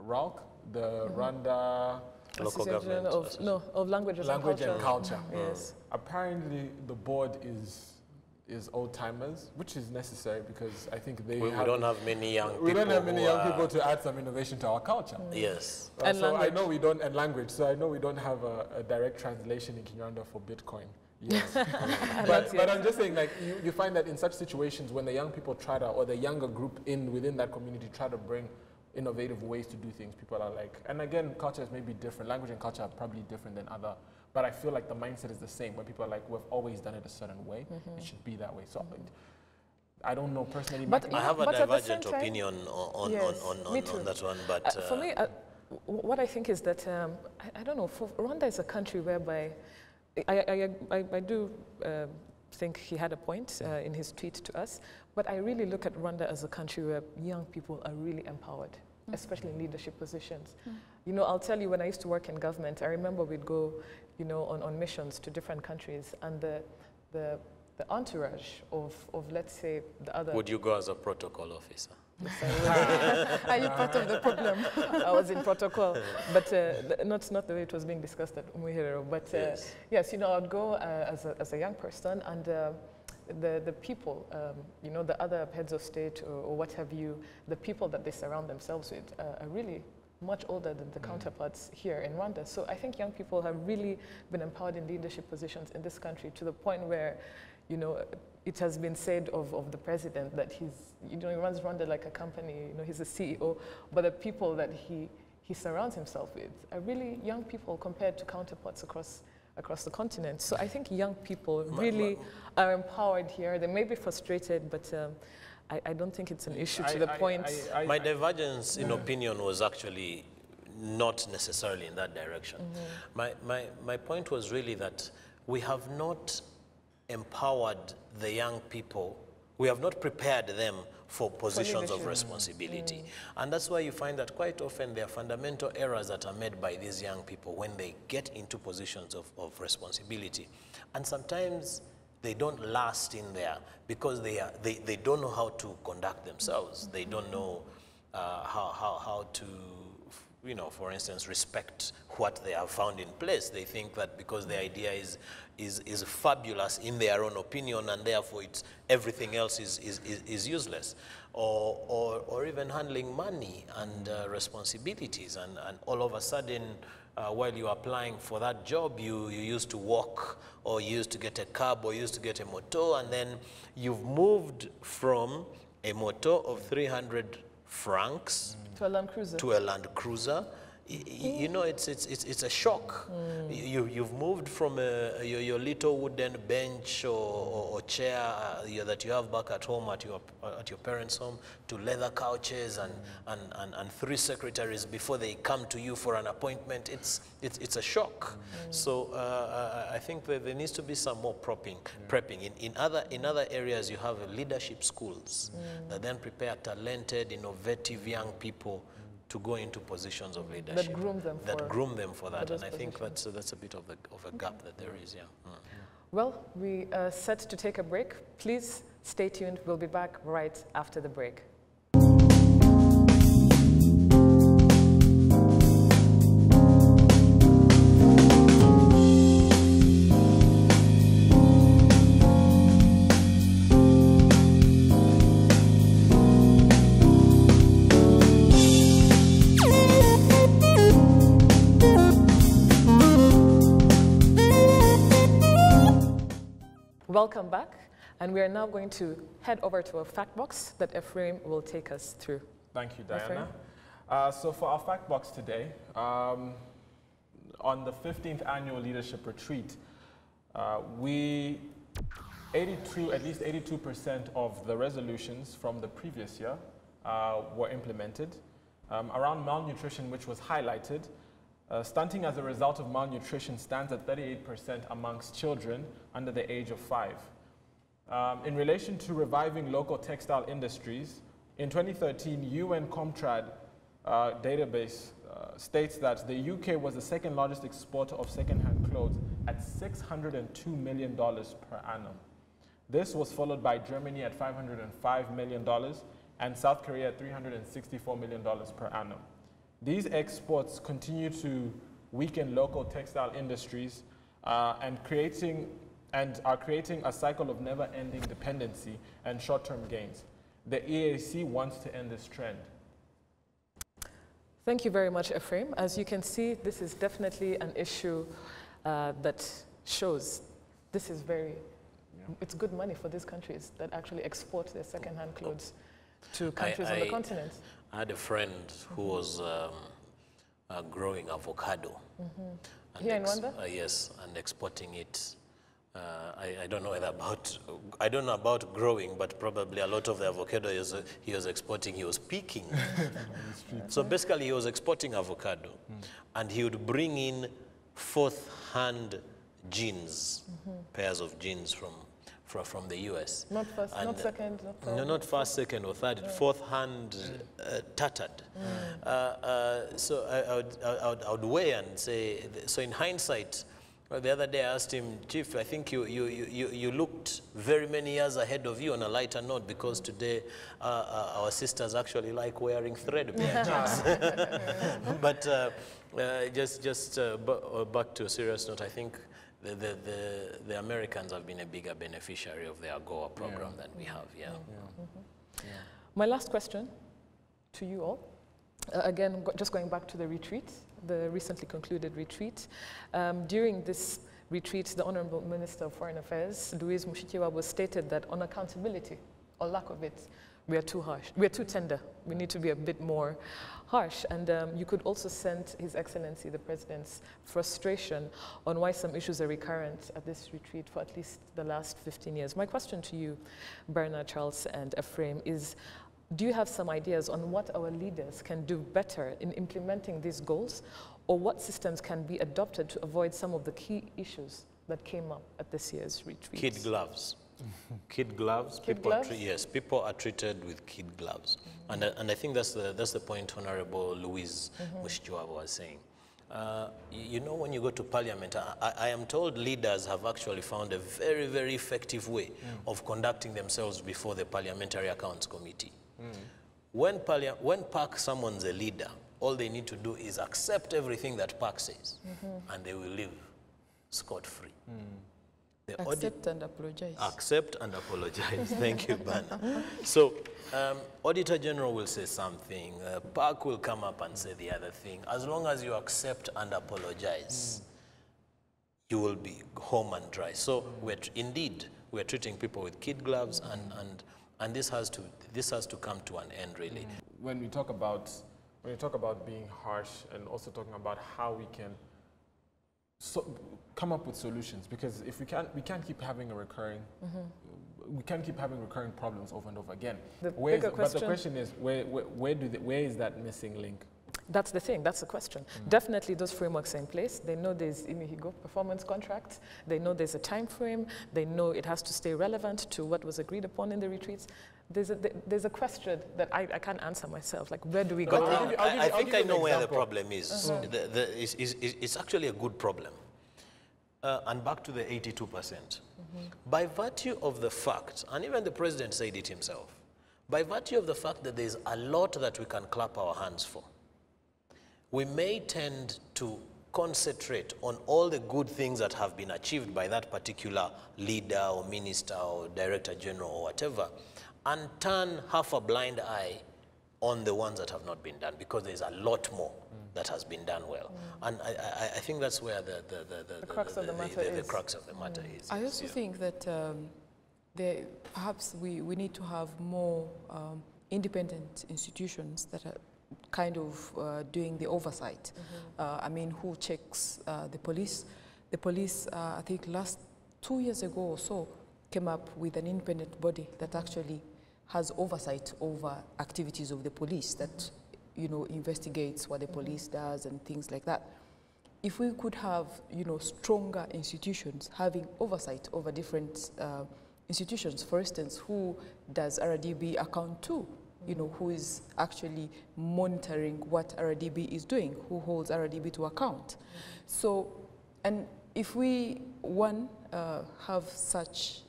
RALC, the Rwanda Local Government of Languages and Culture. Yes. Apparently, the board is is old timers, which is necessary because I think we don't have many young people. We don't have many young people to add some innovation to our culture. Yes. And so language. I know we don't, and language, so I know we don't have a direct translation in Kinyarwanda for Bitcoin. Yes. but I'm just saying, like, you find that in such situations when the young people try to, or the younger group within that community try to bring innovative ways to do things, people are like, and again, cultures may be different, language and culture are probably different than other, but I feel like the mindset is the same, where people are like, we've always done it a certain way, it should be that way. So I don't don't know personally. But I have a divergent opinion on that one, but... for me, what I think is that, I don't know, for Rwanda is a country whereby, I do think he had a point in his tweet to us, but I really look at Rwanda as a country where young people are really empowered, especially in leadership positions. You know, I'll tell you, when I used to work in government, I remember we'd go, you know, on missions to different countries, and the entourage of, let's say, the other... Would you go as a protocol officer? Are you part of the problem? I was in protocol, but not the way it was being discussed at Umuhero. But yes, you know, I'd go as a young person, and the people, you know, the other heads of state or what have you, the people that they surround themselves with are really much older than the counterparts here in Rwanda. So I think young people have really been empowered in leadership positions in this country to the point where, you know, it has been said of the president that he runs Rwanda like a company, you know, he's a CEO, but the people that he surrounds himself with are really young people compared to counterparts across the continent. So I think young people really are empowered here. They may be frustrated, but I don't think it's an issue to the point. My divergence in opinion was actually not necessarily in that direction. My point was really that we have not empowered the young people, we have not prepared them for positions of responsibility. And that's why you find that quite often there are fundamental errors that are made by these young people when they get into positions of responsibility. And sometimes they don't last in there because they don't know how to conduct themselves. They don't know how to, you know, for instance, respect what they have found in place. They think that because the idea is fabulous in their own opinion, and therefore everything else is useless. Or even handling money and responsibilities, and all of a sudden, while you're applying for that job, you used to walk, or you used to get a cab, or you used to get a motor, and then you've moved from a motor of 300 francs to a Land Cruiser. To a Land Cruiser. You know, it's a shock. You've moved from your little wooden bench or chair that you have back at home at your parents' home to leather couches and 3 secretaries before they come to you for an appointment. It's a shock. So I think that there needs to be some more prepping. In other areas, you have leadership schools that then prepare talented, innovative young people to go into positions of leadership. That groom them for that. And I think that's a bit of a gap that there is, Well, we are set to take a break. Please stay tuned. We'll be back right after the break. Welcome back, and we are now going to head over to a fact box that Ephraim will take us through. Thank you, Diana. So for our fact box today, on the 15th annual leadership retreat, at least 82% of the resolutions from the previous year were implemented. Around malnutrition, which was highlighted, stunting as a result of malnutrition stands at 38% amongst children under the age of 5. In relation to reviving local textile industries, in 2013, UN Comtrade database states that the UK was the second largest exporter of second-hand clothes at $602 million per annum. This was followed by Germany at $505 million and South Korea at $364 million per annum. These exports continue to weaken local textile industries and creating and are creating a cycle of never-ending dependency and short-term gains. The EAC wants to end this trend. Thank you very much, Ephraim. As you can see, this is definitely an issue that shows this is it's good money for these countries that actually export their second-hand clothes to countries on the continent. I had a friend who was growing avocado. Here in Rwanda? Yes, and exporting it. I don't know I don't know about growing, but probably a lot of the avocado he was exporting, he was picking. So basically he was exporting avocado, and he would bring in fourth-hand jeans, pairs of jeans from the US. Not first, not second, not third. No, not first, second, or third. Fourth-hand tattered. So I would weigh and say. So in hindsight, the other day I asked him, Chief, I think you looked very many years ahead of you on a lighter note, because today our sisters actually like wearing threadbare jeans. But just back to a serious note, I think the Americans have been a bigger beneficiary of the AGOA program than we have. My last question to you all, again, just going back to the retreat, the recently concluded retreat. During this retreat, the Honorable Minister of Foreign Affairs, Louise Mushikiwabo, stated that on accountability, or lack of it, we are too harsh. We are too tender. We need to be a bit more harsh. And you could also sense His Excellency, the President's frustration on why some issues are recurrent at this retreat for at least the last 15 years. My question to you, Bernard, Charles, and Ephraim, is do you have some ideas on what our leaders can do better in implementing these goals, or what systems can be adopted to avoid some of the key issues that came up at this year's retreat? Kid gloves. Kid gloves. Yes, people are treated with kid gloves. And I think that's the point Honorable Louise Mushikiwabo was saying. You know, when you go to Parliament, I am told leaders have actually found a very, very effective way of conducting themselves before the Parliamentary Accounts Committee. When PAC summons a leader, all they need to do is accept everything that PAC says, and they will live scot-free. Accept and apologize. Accept and apologize. Thank you, Bana. So, Auditor General will say something, PAC will come up and say the other thing. As long as you accept and apologize, you will be home and dry. So, indeed, we're treating people with kid gloves, and this has to come to an end, really. When you talk about being harsh, and also talking about how we can come up with solutions, because if we can't keep having we can't keep having recurring problems over and over again. But the question is, where is that missing link? That's the thing, that's the question. Definitely those frameworks are in place. They know there's performance contracts. They know there's a time frame. They know it has to stay relevant to what was agreed upon in the retreats. There's a question that I can't answer myself, like where do we go? I think I know where the problem is. It's actually a good problem. And back to the 82%. By virtue of the fact, and even the President said it himself, by virtue of the fact that there's a lot that we can clap our hands for, we may tend to concentrate on all the good things that have been achieved by that particular leader or minister or director general or whatever, and turn half a blind eye on the ones that have not been done, because there's a lot more that has been done well. And I think that's where the crux of the matter is. I also think that perhaps we need to have more independent institutions that are kind of doing the oversight. I mean, who checks the police? The police, I think 2 years ago or so, came up with an independent body that actually has oversight over activities of the police, that investigates what the police does and things like that. If we could have stronger institutions having oversight over different institutions, for instance, who does RDB account to? Who is actually monitoring what RDB is doing, who holds RDB to account. So, and if we, have such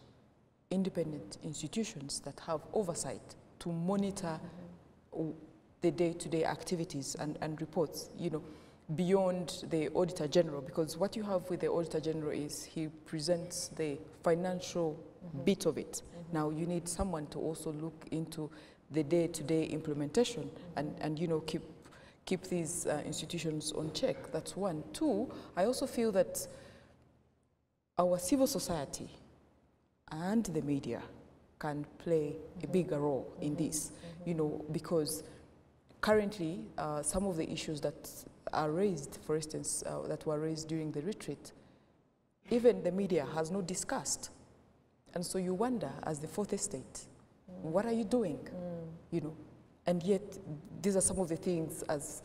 independent institutions that have oversight to monitor the day-to-day activities and reports, beyond the Auditor General, because what you have with the Auditor General is he presents the financial bit of it. Now you need someone to also look into the day-to-day implementation and you know, keep these institutions on check. That's one. Two, I also feel that our civil society and the media can play a bigger role in this, you know, because currently some of the issues that are raised, for instance, that were raised during the retreat, even the media has not discussed. And so you wonder, as the fourth estate, what are you doing, you know? And yet, these are some of the things as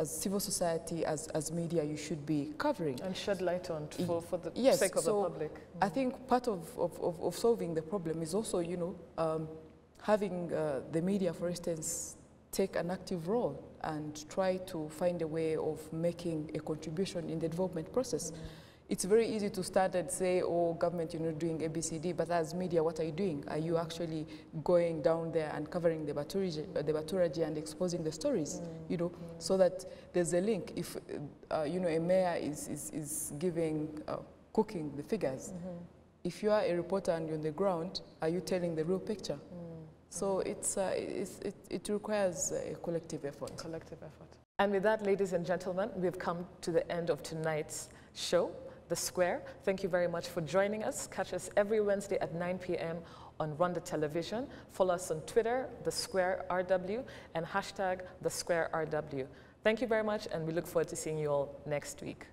civil society, as media, you should be covering. And shed light on for the sake of the public. I think part of solving the problem is also, you know, having the media, for instance, take an active role and try to find a way of making a contribution in the development process. It's very easy to start and say, oh, government, you're not doing ABCD, but as media, what are you doing? Are you actually going down there and covering the Baturaji and exposing the stories, you know, so that there's a link. If, you know, a mayor is giving, cooking the figures, if you are a reporter and you're on the ground, are you telling the real picture? So it requires a collective effort. Collective effort. And with that, ladies and gentlemen, we've come to the end of tonight's show, The Square. Thank you very much for joining us. Catch us every Wednesday at 9 p.m. on Rwanda Television. Follow us on Twitter, The Square RW, and hashtag The Square RW. Thank you very much, and we look forward to seeing you all next week.